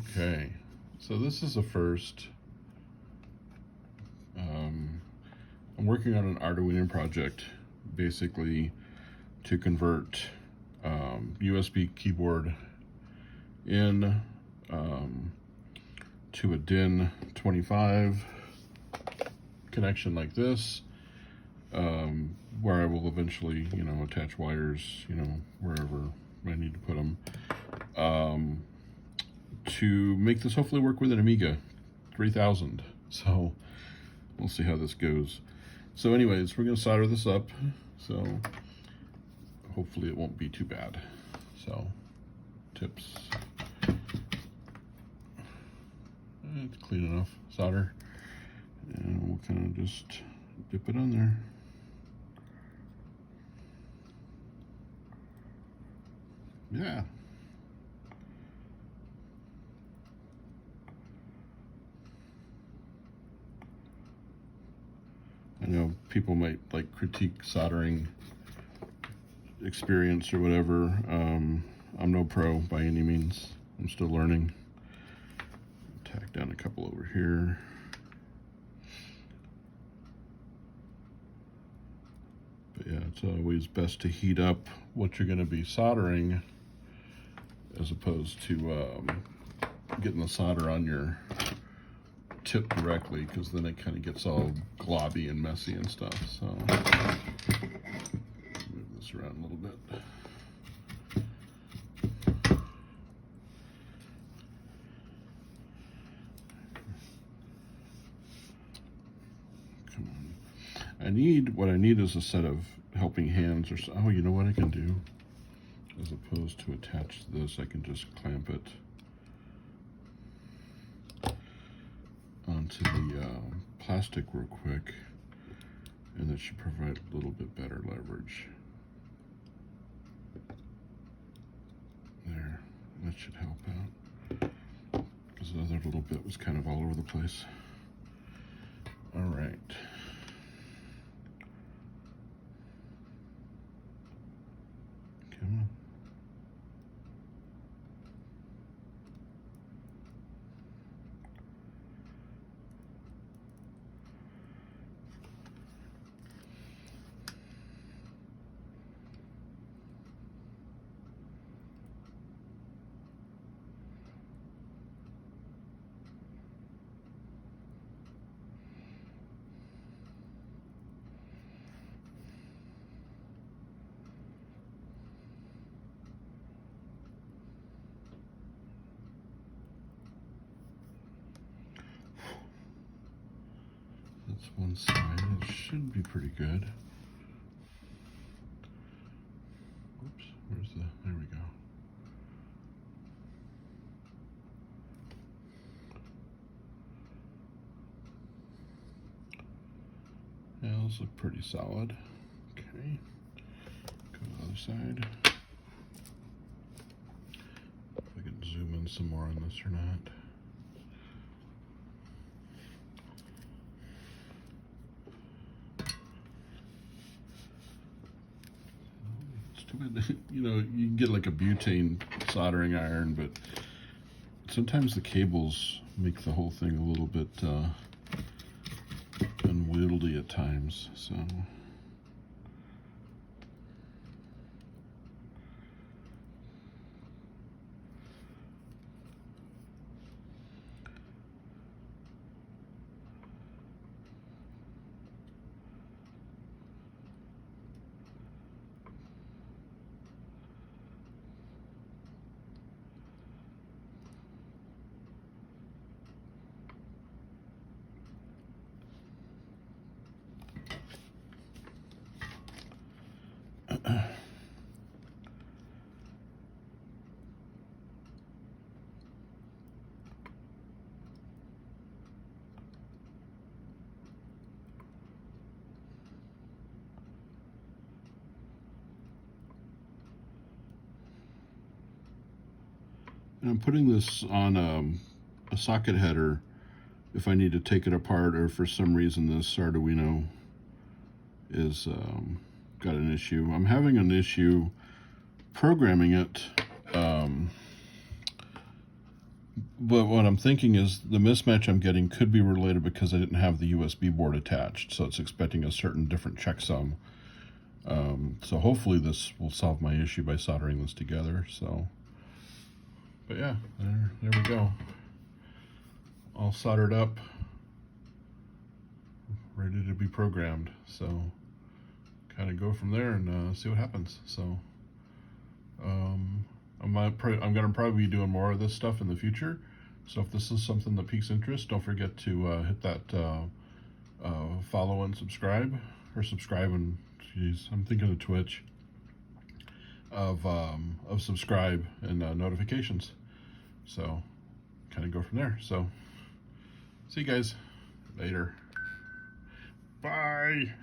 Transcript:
Okay, so this is a first. I'm working on an Arduino project, basically to convert USB keyboard in to a DIN 25 connection like this, where I will eventually, attach wires, wherever I need to put them, to make this hopefully work with an Amiga 3000. So we'll see how this goes. So anyways, we're going to solder this up, so hopefully it won't be too bad. So tips, it's clean enough solder, and we'll kind of just dip it on there. Yeah. I know people might like critique soldering experience or whatever. I'm no pro by any means. I'm still learning. Tack down a couple over here. But yeah, it's always best to heat up what you're going to be soldering as opposed to getting the solder on your tip directly, because then it kind of gets all globby and messy and stuff. So move this around a little bit. Come on. What I need is a set of helping hands, or so. Oh, you know what I can do? As opposed to attach to this, I can just clamp it onto the plastic real quick, and that should provide a little bit better leverage. There, that should help out, because the other little bit was kind of all over the place. All right. Come on. That's one side. It should be pretty good. Oops, there we go. Yeah, those look pretty solid. Okay, go to the other side. If I can zoom in some more on this or not. You can get like a butane soldering iron, but sometimes the cables make the whole thing a little bit unwieldy at times. So and I'm putting this on a socket header if I need to take it apart, or for some reason this Arduino is got an issue. I'm having an issue programming it But what I'm thinking is the mismatch I'm getting could be related because I didn't have the USB board attached, so it's expecting a certain different checksum. So hopefully this will solve my issue by soldering this together. So, but yeah, there we go. All soldered up, ready to be programmed. So kind of go from there and see what happens. So I'm gonna probably be doing more of this stuff in the future. So if this is something that piques interest, don't forget to hit that follow and subscribe, or subscribe and, geez, I'm thinking of Twitch, of subscribe and notifications. So kind of go from there. So see you guys later. Bye.